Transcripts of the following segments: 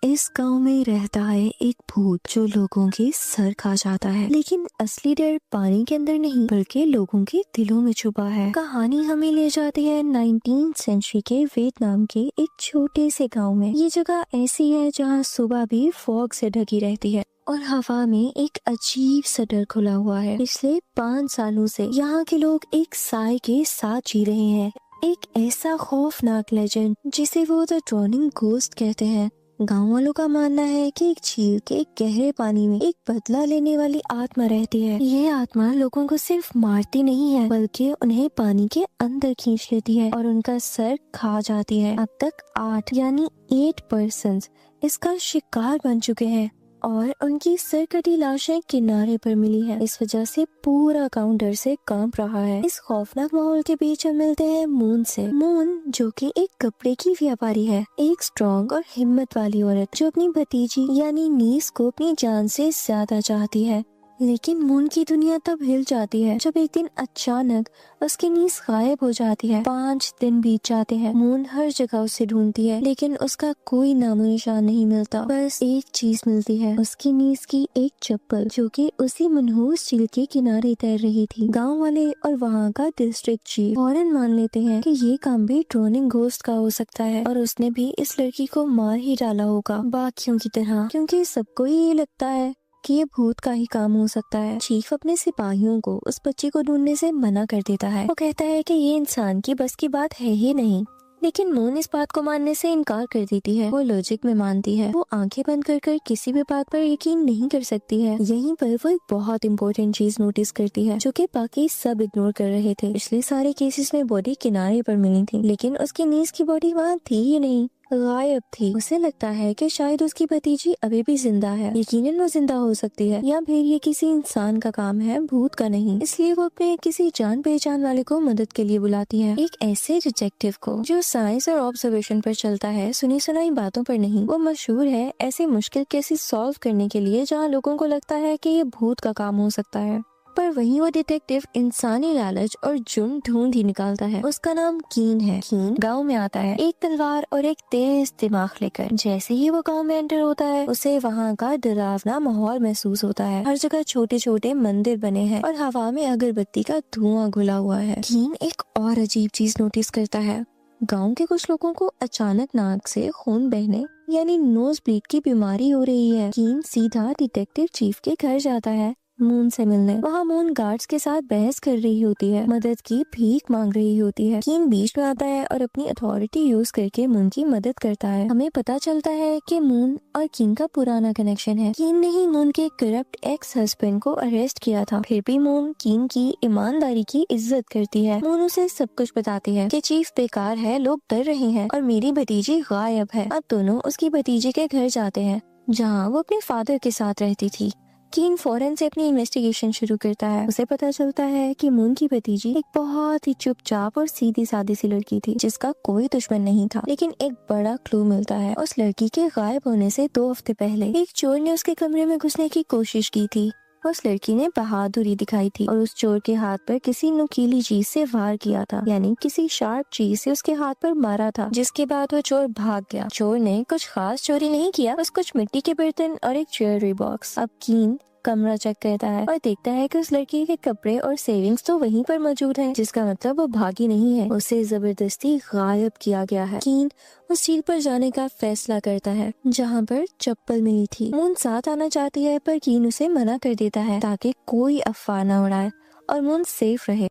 इस गांव में रहता है एक भूत जो लोगों के सर खा जाता है, लेकिन असली डर पानी के अंदर नहीं बल्कि लोगों के दिलों में छुपा है। कहानी हमें ले जाती है 19th सेंचुरी के वियतनाम के एक छोटे से गांव में। ये जगह ऐसी है जहां सुबह भी फॉग से ढकी रहती है और हवा में एक अजीब सा डर खुला हुआ है। पिछले 5 सालों से यहाँ के लोग एक साय के साथ जी रहे हैं, एक ऐसा खौफनाक लेजेंड जिसे वो द ड्रॉनिंग घोस्ट कहते हैं। गांव वालों का मानना है कि एक झील के गहरे पानी में एक बदला लेने वाली आत्मा रहती है। ये आत्मा लोगों को सिर्फ मारती नहीं है बल्कि उन्हें पानी के अंदर खींच लेती है और उनका सर खा जाती है। अब तक 8 पर्सन्स इसका शिकार बन चुके हैं और उनकी सर कटी लाशें किनारे पर मिली है। इस वजह से पूरा गांव डर से कांप रहा है। इस खौफनाक माहौल के बीच हम मिलते हैं मून से। मून जो कि एक कपड़े की व्यापारी है, एक स्ट्रॉन्ग और हिम्मत वाली औरत जो अपनी भतीजी यानी नीस को अपनी जान से ज्यादा चाहती है। लेकिन मून की दुनिया तब हिल जाती है जब एक दिन अचानक उसकी नीस गायब हो जाती है। 5 दिन बीत जाते हैं। मून हर जगह उसे ढूंढती है लेकिन उसका कोई नामो निशान नहीं मिलता। बस एक चीज मिलती है, उसकी नीस की एक चप्पल जो कि उसी मनहूस झील के किनारे तैर रही थी। गांव वाले और वहाँ का डिस्ट्रिक्ट चीफ फौरन मान लेते हैं कि ये काम भी ड्रोनिंग घोस्ट का हो सकता है और उसने भी इस लड़की को मार ही डाला होगा बाकियों की तरह, क्योंकि सबको ये लगता है कि ये भूत का ही काम हो सकता है। चीफ अपने सिपाहियों को उस बच्ची को ढूंढने से मना कर देता है। वो कहता है कि ये इंसान की बस की बात है ही नहीं। लेकिन मून इस बात को मानने से इनकार कर देती है। वो लॉजिक में मानती है। वो आंखें बंद कर किसी भी बात पर यकीन नहीं कर सकती है। यहीं पर वो एक बहुत इंपॉर्टेंट चीज नोटिस करती है जो कि बाकी सब इग्नोर कर रहे थे। पिछले सारे केसेस में बॉडी किनारे पर मिली थी लेकिन उसकी नीस की बॉडी वहाँ थी ही नहीं, गायब थी। उसे लगता है कि शायद उसकी भतीजी अभी भी जिंदा है। यकीनन वो जिंदा हो सकती है या फिर ये किसी इंसान का काम है, भूत का नहीं। इसलिए वो अपने किसी जान पहचान वाले को मदद के लिए बुलाती है, एक ऐसे डिटेक्टिव को जो साइंस और ऑब्जर्वेशन पर चलता है, सुनी सुनाई बातों पर नहीं। वो मशहूर है ऐसे मुश्किल केसेस सॉल्व करने के लिए जहाँ लोगों को लगता है कि ये भूत का काम हो सकता है। पर वहीं वो डिटेक्टिव इंसानी लालच और जुर्म ढूंढ ही निकालता है। उसका नाम कीन है। कीन गांव में आता है एक तलवार और एक तेज दिमाग लेकर। जैसे ही वो गांव में एंटर होता है उसे वहाँ का डरावना माहौल महसूस होता है। हर जगह छोटे छोटे मंदिर बने हैं और हवा में अगरबत्ती का धुआं घुला हुआ है। कीन एक और अजीब चीज नोटिस करता है। गांव के कुछ लोगों को अचानक नाक से खून बहने यानी नोज ब्लीड की बीमारी हो रही है। कीन सीधा डिटेक्टिव चीफ के घर जाता है मून से मिलने। वहाँ मून गार्ड्स के साथ बहस कर रही होती है, मदद की भीख मांग रही होती है। कीन बीच में आता है और अपनी अथॉरिटी यूज करके मून की मदद करता है। हमें पता चलता है कि मून और कीन का पुराना कनेक्शन है। कीन ने ही मून के करप्ट एक्स हस्बैंड को अरेस्ट किया था। फिर भी मून कीन की ईमानदारी की इज्जत करती है। मून उसे सब कुछ बताती है कि चीफ बेकार है, लोग डर रहे हैं और मेरी भतीजी गायब है। अब दोनों उसकी भतीजी के घर जाते हैं जहाँ वो अपने फादर के साथ रहती थी। कीन फौरन से अपनी इन्वेस्टिगेशन शुरू करता है। उसे पता चलता है कि मून की भतीजी एक बहुत ही चुपचाप और सीधी सादी सी लड़की थी जिसका कोई दुश्मन नहीं था। लेकिन एक बड़ा क्लू मिलता है। उस लड़की के गायब होने से 2 हफ्ते पहले एक चोर ने उसके कमरे में घुसने की कोशिश की थी। उस लड़की ने बहादुरी दिखाई थी और उस चोर के हाथ पर किसी नुकीली चीज से वार किया था, यानी किसी शार्प चीज से उसके हाथ पर मारा था, जिसके बाद वो चोर भाग गया। चोर ने कुछ खास चोरी नहीं किया, बस कुछ मिट्टी के बर्तन और एक ज्वेलरी बॉक्स। अब कीन कमरा चेक करता है और देखता है कि उस लड़की के कपड़े और सेविंग्स तो वहीं पर मौजूद हैं, जिसका मतलब वो भागी नहीं है, उसे जबरदस्ती गायब किया गया है। कीन उस झील पर जाने का फैसला करता है जहाँ पर चप्पल मिली थी। मून साथ आना चाहती है पर कीन उसे मना कर देता है ताकि कोई अफवाह न उड़ाए और मून सेफ रहे।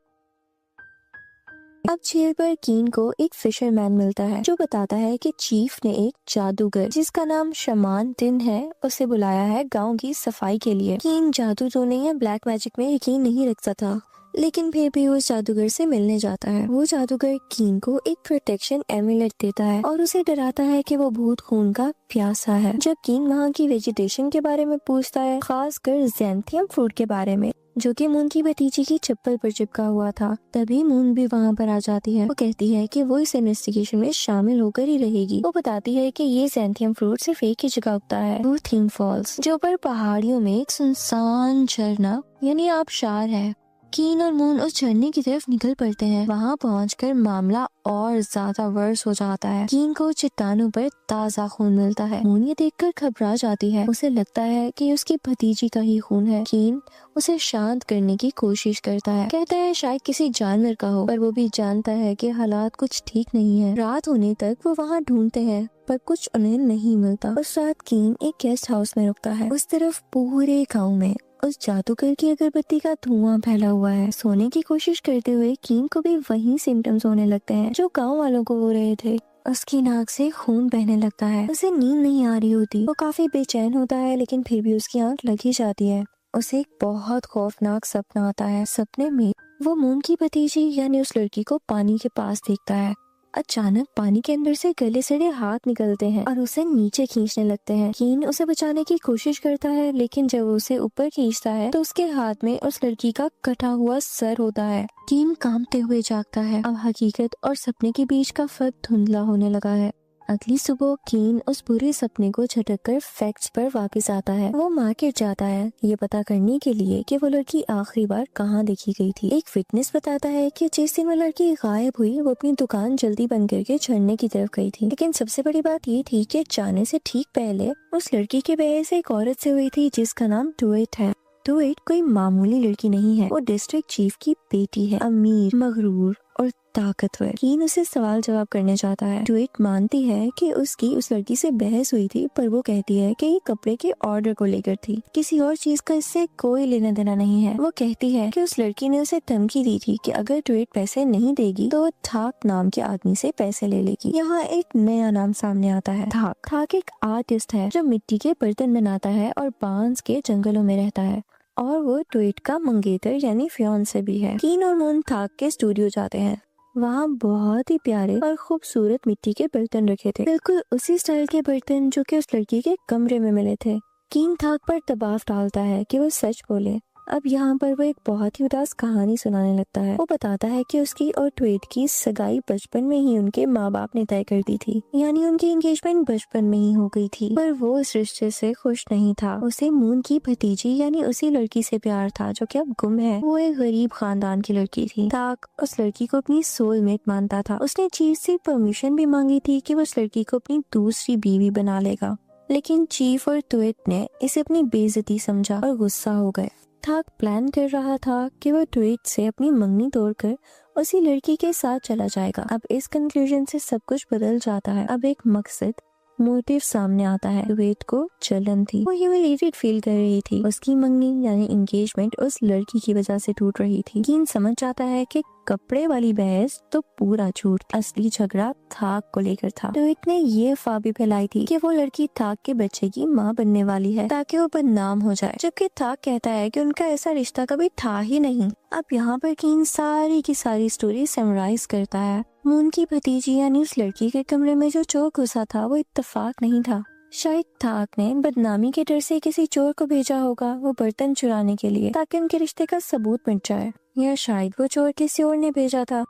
अब झील पर कीन को एक फिशरमैन मिलता है जो बताता है कि चीफ ने एक जादूगर जिसका नाम शमान टिन है उसे बुलाया है गांव की सफाई के लिए। कीन जादू टोने या ब्लैक मैजिक में यकीन नहीं रखता था, लेकिन फिर भी उस जादूगर से मिलने जाता है। वो जादूगर कीन को एक प्रोटेक्शन एमुलेट देता है और उसे डराता है कि वो भूत खून का प्यासा है। जब कीन वहाँ की वेजिटेशन के बारे में पूछता है, खासकर ज़ैंथियम फ्रूट के बारे में जो कि मून की भतीजी की चप्पल पर चिपका हुआ था, तभी मून भी वहाँ पर आ जाती है। वो कहती है कि वो इस इन्वेस्टिगेशन में शामिल होकर ही रहेगी। वो बताती है कि ये ज़ैंथियम फ्रूट सिर्फ एक ही जगह उगता है, वो थीम फॉल्स, जो पर पहाड़ियों में एक सुनसान झरना यानी आबशार है। कीन और मून उस झरने की तरफ निकल पड़ते हैं। वहाँ पहुंचकर मामला और ज्यादा वर्स हो जाता है। कीन को चट्टानों पर ताज़ा खून मिलता है। मून ये देखकर घबरा जाती है। उसे लगता है कि उसकी भतीजी का ही खून है। कीन उसे शांत करने की कोशिश करता है, कहता है शायद किसी जानवर का हो, पर वो भी जानता है कि हालात कुछ ठीक नहीं है। रात होने तक वो वहाँ ढूंढते हैं पर कुछ उन्हें नहीं मिलता। उस रात कीन एक गेस्ट हाउस में रुकता है। उस तरफ पूरे गाँव में उस जादूगर की अगरबत्ती का धुआं फैला हुआ है। सोने की कोशिश करते हुए कीन को भी वही सिम्टम्स होने लगते हैं जो गांव वालों को हो रहे थे। उसकी नाक से खून बहने लगता है। उसे नींद नहीं आ रही होती। वो काफी बेचैन होता है, लेकिन फिर भी उसकी आंख लग ही जाती है। उसे एक बहुत खौफनाक सपना आता है। सपने में वो मून की भतीजी यानी उस लड़की को पानी के पास देखता है। अचानक पानी के अंदर से गले सड़े हाथ निकलते हैं और उसे नीचे खींचने लगते हैं। कीन उसे बचाने की कोशिश करता है, लेकिन जब वो उसे ऊपर खींचता है तो उसके हाथ में उस लड़की का कटा हुआ सर होता है। कीन कांपते हुए जागता है। अब हकीकत और सपने के बीच का फर्क धुंधला होने लगा है। अगली सुबह कीन उस बुरे सपने को झटक कर फैक्ट्स पर वापस आता है। वो मार्केट जाता है ये पता करने के लिए कि वो लड़की आखिरी बार कहाँ देखी गई थी। एक विटनेस बताता है कि जिस दिन वो लड़की गायब हुई वो अपनी दुकान जल्दी बंद करके झरने की तरफ गई थी। लेकिन सबसे बड़ी बात ये थी कि जाने से ठीक पहले उस लड़की के बहस एक औरत से हुई थी जिसका नाम डुएट है। डुएट कोई मामूली लड़की नहीं है। वो डिस्ट्रिक्ट चीफ की बेटी है, अमीर, मगरूर और ताकतवर। कीन उसे सवाल जवाब करने जाता है। डुएट मानती है कि उसकी उस लड़की से बहस हुई थी, पर वो कहती है कि ये कपड़े के ऑर्डर को लेकर थी, किसी और चीज का इससे कोई लेना देना नहीं है। वो कहती है कि उस लड़की ने उसे धमकी दी थी कि अगर डुएट पैसे नहीं देगी तो वो थाक नाम के आदमी से पैसे ले लेगी। यहाँ एक नया नाम सामने आता है, थाक। थाक एक आर्टिस्ट है जो मिट्टी के बर्तन बनाता है और बांस के जंगलों में रहता है, और वो डुएट का मंगेतर यानी फियांसे भी है। कीन और मून थाक के स्टूडियो जाते हैं। वहाँ बहुत ही प्यारे और खूबसूरत मिट्टी के बर्तन रखे थे, बिल्कुल उसी स्टाइल के बर्तन जो कि उस लड़की के कमरे में मिले थे। कीन थाक पर दबाव डालता है कि वो सच बोले। अब यहाँ पर वो एक बहुत ही उदास कहानी सुनाने लगता है। वो बताता है कि उसकी और डुएट की सगाई बचपन में ही उनके माँ बाप ने तय कर दी थी, यानी उनकी एंगेजमेंट बचपन में ही हो गई थी। पर वो इस रिश्ते से खुश नहीं था। उसे मून की भतीजी यानी उसी लड़की से प्यार था जो कि अब गुम है। वो एक गरीब खानदान की लड़की थी। ताक उस लड़की को अपनी सोलमेट मानता था। उसने चीफ से परमिशन भी मांगी थी कि वो उस लड़की को अपनी दूसरी बीवी बना लेगा, लेकिन चीफ और डुएट ने इसे अपनी बेइज्जती समझा और गुस्सा हो गए। थाक प्लान कर रहा था कि वो डुएट से अपनी मंगनी तोड़कर उसी लड़की के साथ चला जाएगा। अब इस कंक्लूजन से सब कुछ बदल जाता है। अब एक मकसद, मोटिव सामने आता है। डुएट को जलन थी, वो ह्यूमिलेटेड फील कर रही थी। उसकी मंगनी यानी एंगेजमेंट उस लड़की की वजह से टूट रही थी। कीन समझ जाता है कि कपड़े वाली बहस तो पूरा झूठ, असली झगड़ा थाक को लेकर था। डुएट ने ये अफवाह भी फैलाई थी कि वो लड़की थाक के बच्चे की माँ बनने वाली है ताकि वो बदनाम हो जाए, जबकि थाक कहता है कि उनका ऐसा रिश्ता कभी था ही नहीं। अब यहाँ पर कीन सारी की सारी स्टोरी समराइज करता है। मून की भतीजी यानी उस लड़की के कमरे में जो चोर घुसा था वो इत्तेफाक नहीं था। शायद थाक ने बदनामी के डर से किसी चोर को भेजा होगा वो बर्तन चुराने के लिए, ताकि उनके रिश्ते का सबूत मिट जाए, या शायद वो चोर किसी और ने भेजा था।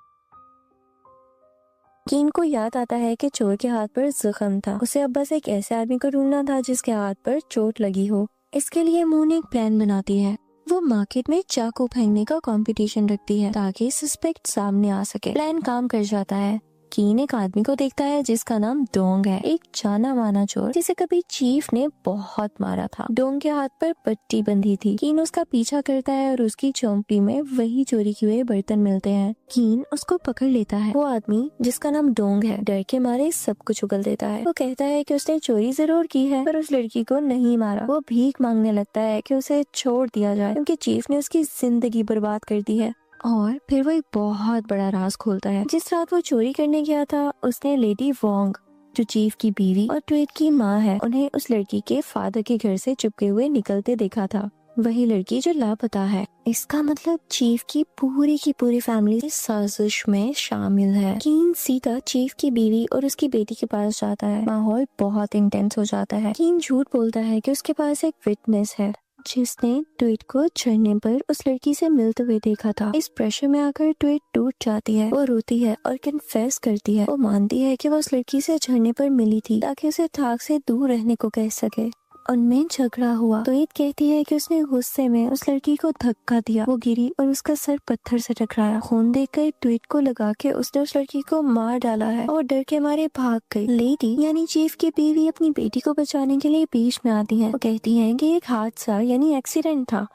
कीन को याद आता है कि चोर के हाथ पर जख्म था। उसे अब बस एक ऐसे आदमी को ढूंढना था जिसके हाथ पर चोट लगी हो। इसके लिए मून एक प्लान बनाती है। वो मार्केट में चाकू फेंकने का कंपटीशन रखती है ताकि सस्पेक्ट सामने आ सके। प्लान काम कर जाता है। कीन एक आदमी को देखता है जिसका नाम डोंग है, एक जाना माना चोर जिसे कभी चीफ ने बहुत मारा था। डोंग के हाथ पर पट्टी बंधी थी। कीन उसका पीछा करता है और उसकी चौंपड़ी में वही चोरी किए हुए बर्तन मिलते हैं। कीन उसको पकड़ लेता है। वो आदमी जिसका नाम डोंग है डर के मारे सब कुछ उगल देता है। वो कहता है कि उसने चोरी जरूर की है पर उस लड़की को नहीं मारा। वो भीख मांगने लगता है कि उसे छोड़ दिया जाए क्योंकि चीफ ने उसकी जिंदगी बर्बाद कर दी है। और फिर वो एक बहुत बड़ा राज खोलता है। जिस रात वो चोरी करने गया था उसने लेडी वोंग, जो चीफ की बीवी और डुएट की माँ है, उन्हें उस लड़की के फादर के घर से चुपके हुए निकलते देखा था। वही लड़की जो लापता है। इसका मतलब चीफ की पूरी फैमिली इस साजिश में शामिल है। कीन सीधा चीफ की बीवी और उसकी बेटी के पास जाता है। माहौल बहुत इंटेंस हो जाता है। कीन झूठ बोलता है कि उसके पास एक विटनेस है जिसने डुएट को झरने पर उस लड़की से मिलते हुए देखा था। इस प्रेशर में आकर डुएट टूट जाती है। वो रोती है और कन्फेस करती है। वो मानती है कि वो उस लड़की से झरने पर मिली थी ताकि उसे थाक से दूर रहने को कह सके। उनमें झगड़ा हुआ। ट्वीट कहती है कि उसने गुस्से में उस लड़की को धक्का दिया, वो गिरी और उसका सर पत्थर से टकराया। खून देखकर ट्वीट को लगा के उसने उस लड़की को मार डाला है और डर के मारे भाग गई। लेडी यानी चीफ की बीवी अपनी बेटी को बचाने के लिए बीच में आती है। वो कहती है कि एक हादसा यानी एक्सीडेंट था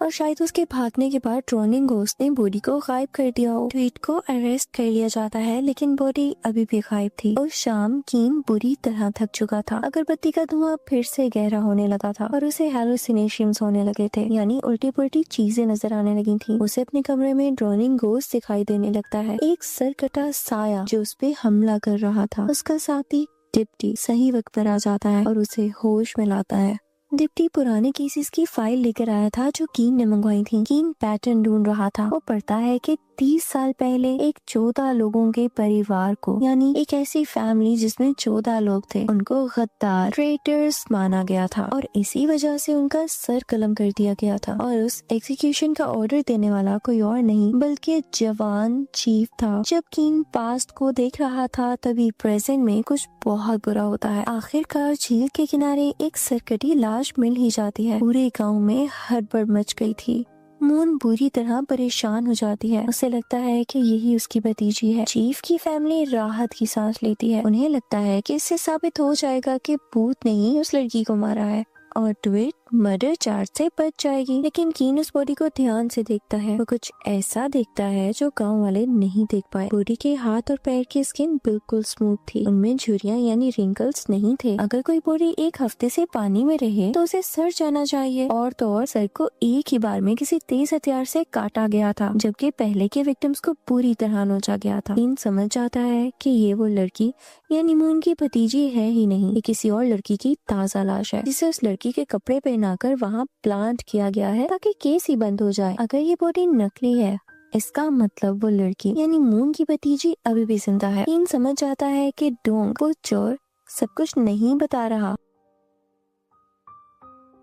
और शायद उसके भागने के बाद ड्रोनिंग घोस्ट ने बॉडी को गायब कर दिया हो। ट्वीट को अरेस्ट कर लिया जाता है लेकिन बॉडी अभी भी गायब थी। उस शाम कीन बुरी तरह थक चुका था। अगरबत्ती का धुआं फिर से गहरा होने लगा था और उसे हेलुसिनेशंस होने लगे थे, यानी उल्टी पुल्टी चीजें नजर आने लगी थी। उसे अपने कमरे में ड्रोनिंग घोस्ट दिखाई देने लगता है, एक सरकटा साया जो उस पे हमला कर रहा था। उसका साथी डिप्टी सही वक्त पर आ जाता है और उसे होश में लाता है। डिप्टी पुराने केसेस की फाइल लेकर आया था जो कीन ने मंगवाई थी। कीन पैटर्न ढूंढ रहा था। वो पढ़ता है कि 30 साल पहले एक 14 लोगों के परिवार को, यानी एक ऐसी फैमिली जिसमें 14 लोग थे, उनको गद्दार ट्रेटर्स माना गया था और इसी वजह से उनका सर कलम कर दिया गया था। और उस एग्जीक्यूशन का ऑर्डर देने वाला कोई और नहीं बल्कि जवान चीफ था। जब कीन पास्ट को देख रहा था तभी प्रेजेंट में कुछ बहुत बुरा होता है। आखिरकार झील के किनारे एक सरकटी लाश मिल ही जाती है। पूरे गाँव में हड़बड़ मच गई थी। मून बुरी तरह परेशान हो जाती है। उसे लगता है कि यही उसकी भतीजी है। चीफ की फैमिली राहत की सांस लेती है। उन्हें लगता है कि इससे साबित हो जाएगा कि भूत ने ही उस लड़की को मारा है और ट्वीट मर्डर चार्ज से बच जाएगी। लेकिन कीन उस बॉडी को ध्यान से देखता है। वो कुछ ऐसा देखता है जो गांव वाले नहीं देख पाए। बॉडी के हाथ और पैर की स्किन बिल्कुल स्मूथ थी, उनमें झुर्रियां यानी रिंकल्स नहीं थे। अगर कोई बॉडी एक हफ्ते से पानी में रहे तो उसे सड़ जाना चाहिए, और तो और सर को एक ही बार में किसी तेज हथियार से काटा गया था, जबकि पहले के विक्टिम्स को पूरी तरह नोचा गया था। कीन समझ जाता है कि ये वो लड़की यानी मून की भतीजी है ही नहीं, ये किसी और लड़की की ताजा लाश है जिसे उस लड़की के कपड़े पहनाकर वहाँ प्लांट किया गया है ताकि केस ही बंद हो जाए। अगर ये बॉडी नकली है इसका मतलब वो लड़की यानी मून की भतीजी अभी भी जिंदा है। कीन समझ जाता है कि डोंग वो चोर सब कुछ नहीं बता रहा।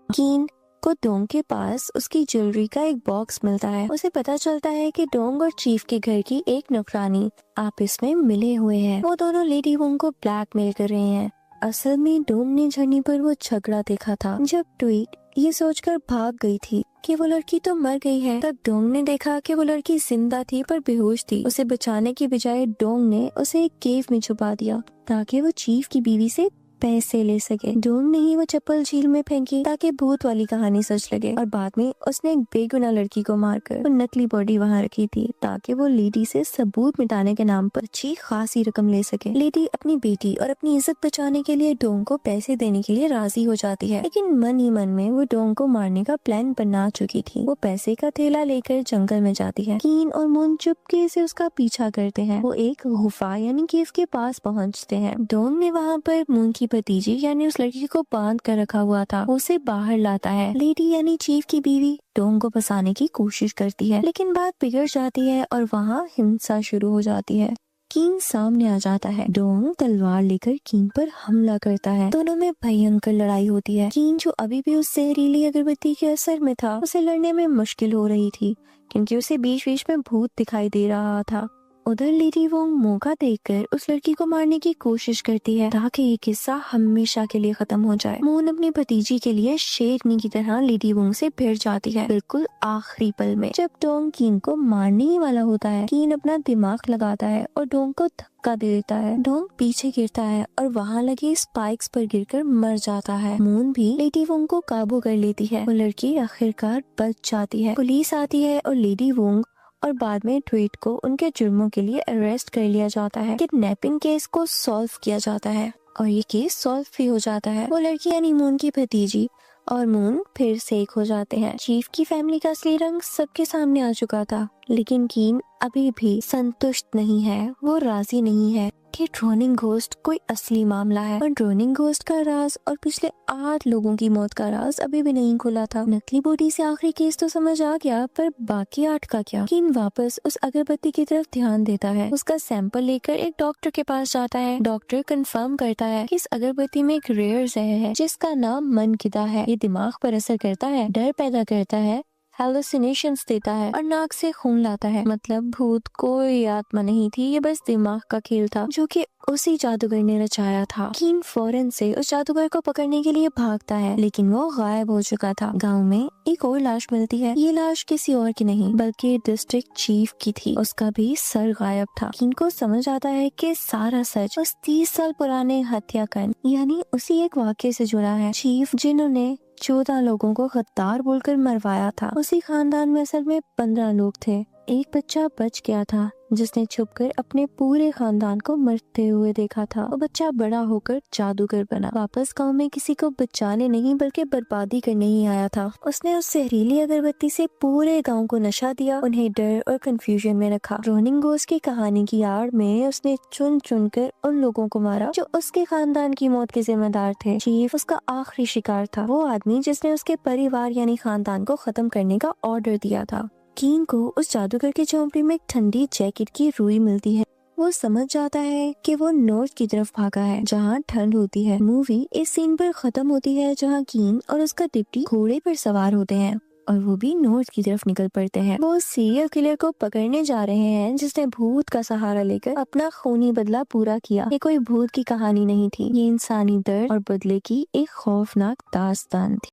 कीन को डोंग के पास उसकी ज्वेलरी का एक बॉक्स मिलता है। उसे पता चलता है कि डोंग और चीफ के घर की एक नौकरानी आपस में मिले हुए हैं। वो दोनों लेडी वोंग को ब्लैकमेल कर रहे हैं। असल में डोंग ने झरने पर वो झगड़ा देखा था। जब ट्वीट ये सोचकर भाग गई थी कि वो लड़की तो मर गई है, तब डोंग ने देखा कि वो लड़की जिंदा थी पर बेहोश थी। उसे बचाने की बजाय डोंग ने उसे एक केव में छुपा दिया ताकि वो चीफ की बीवी से पैसे ले सके। डोंग ने ही वो चप्पल झील में फेंकी ताकि भूत वाली कहानी सच लगे, और बाद में उसने एक बेगुनाह लड़की को मारकर वो नकली बॉडी वहाँ रखी थी ताकि वो लेडी से सबूत मिटाने के नाम पर अच्छी खासी रकम ले सके। लेडी अपनी बेटी और अपनी इज्जत बचाने के लिए डोंग को पैसे देने के लिए राजी हो जाती है, लेकिन मन ही मन में वो डोंग को मारने का प्लान बना चुकी थी। वो पैसे का थैला लेकर जंगल में जाती है। कीन और मून चुपके से उसका पीछा करते हैं। वो एक गुफा यानी केव के पास पहुँचते हैं। डोंग ने वहाँ पर मून की भतीजी यानी उस लड़की को बांध कर रखा हुआ था, उसे बाहर लाता है। लेडी यानी चीफ की बीवी डोंग को फंसाने की कोशिश करती है, लेकिन बात बिगड़ जाती है और वहाँ हिंसा शुरू हो जाती है। कीन सामने आ जाता है। डोंग तलवार लेकर कीन पर हमला करता है। दोनों में भयंकर लड़ाई होती है। कीन जो अभी भी उस जहरीली अगरबत्ती के असर में था, उसे लड़ने में मुश्किल हो रही थी क्योंकि उसे बीच बीच में भूत दिखाई दे रहा था। उधर लेडी वोंग मौका देखकर उस लड़की को मारने की कोशिश करती है ताकि ये किस्सा हमेशा के लिए खत्म हो जाए। मून अपनी भतीजी के लिए शेरनी की तरह लेडी वोंग से भिड़ जाती है। बिल्कुल आखिरी पल में जब डोंग कीन को मारने ही वाला होता है, कीन अपना दिमाग लगाता है और डोंग को धक्का दे देता है। डोंग पीछे गिरता है और वहाँ लगे स्पाइक्स पर गिरकर मर जाता है। मून भी लेडी वोंग को काबू कर लेती है। वो लड़की आखिरकार बच जाती है। पुलिस आती है और लेडी वोंग और बाद में ट्वीट को उनके जुर्मों के लिए अरेस्ट कर लिया जाता है। किडनैपिंग केस को सॉल्व किया जाता है और ये केस सॉल्व भी हो जाता है। वो लड़की यानी मून की भतीजी और मून फिर से एक हो जाते हैं। चीफ की फैमिली का असली रंग सबके सामने आ चुका था, लेकिन कीन अभी भी संतुष्ट नहीं है। वो राजी नहीं है कि ड्रोनिंग घोस्ट कोई असली मामला है और ड्रोनिंग घोस्ट का राज और पिछले 8 लोगों की मौत का राज अभी भी नहीं खुला था। नकली बॉडी से आखिरी केस तो समझ आ गया, पर बाकी 8 का क्या? कीन वापस उस अगरबत्ती की तरफ ध्यान देता है। उसका सैंपल लेकर एक डॉक्टर के पास जाता है। डॉक्टर कंफर्म करता है कि इस अगरबत्ती में एक रेयर जहर है जिसका नाम मनकिदा है। ये दिमाग पर असर करता है, डर पैदा करता है हेलुसिनेशंस देता है और नाक से खून लाता है। मतलब भूत कोई आत्मा नहीं थी, ये बस दिमाग का खेल था जो कि उसी जादूगर ने रचाया था। कीन फौरन से उस जादूगर को पकड़ने के लिए भागता है, लेकिन वो गायब हो चुका था। गांव में एक और लाश मिलती है। ये लाश किसी और की नहीं बल्कि डिस्ट्रिक्ट चीफ की थी। उसका भी सर गायब था। कीन को समझ आता है कि सारा सच उस 30 साल पुराने हत्याकांड यानी उसी एक वाक्य से जुड़ा है। चीफ जिन्होंने 14 लोगों को गद्दार बोलकर मरवाया था, उसी खानदान में असल में 15 लोग थे। एक बच्चा बच गया था जिसने छुपकर अपने पूरे खानदान को मरते हुए देखा था। वो बच्चा बड़ा होकर जादूगर बना। वापस गांव में किसी को बचाने नहीं बल्कि बर्बादी करने ही आया था। उसने उस जहरीली अगरबत्ती से पूरे गांव को नशा दिया, उन्हें डर और कंफ्यूजन में रखा। रोनिंग घोस्ट की कहानी की आड़ में उसने चुन चुन कर उन लोगों को मारा जो उसके खानदान की मौत के जिम्मेदार थे। चीफ उसका आखिरी शिकार था, वो आदमी जिसने उसके परिवार यानी खानदान को खत्म करने का ऑर्डर दिया था। कीन को उस जादूगर की झोंपड़ी में एक ठंडी जैकेट की रुई मिलती है। वो समझ जाता है कि वो नॉर्थ की तरफ भागा है जहाँ ठंड होती है। मूवी इस सीन पर खत्म होती है जहाँ कीन और उसका डिप्टी घोड़े पर सवार होते हैं और वो भी नॉर्थ की तरफ निकल पड़ते हैं। वो सीरियल किलर को पकड़ने जा रहे हैं जिसने भूत का सहारा लेकर अपना खूनी बदला पूरा किया। ये कोई भूत की कहानी नहीं थी, ये इंसानी दर्द और बदले की एक खौफनाक दास्तान थी।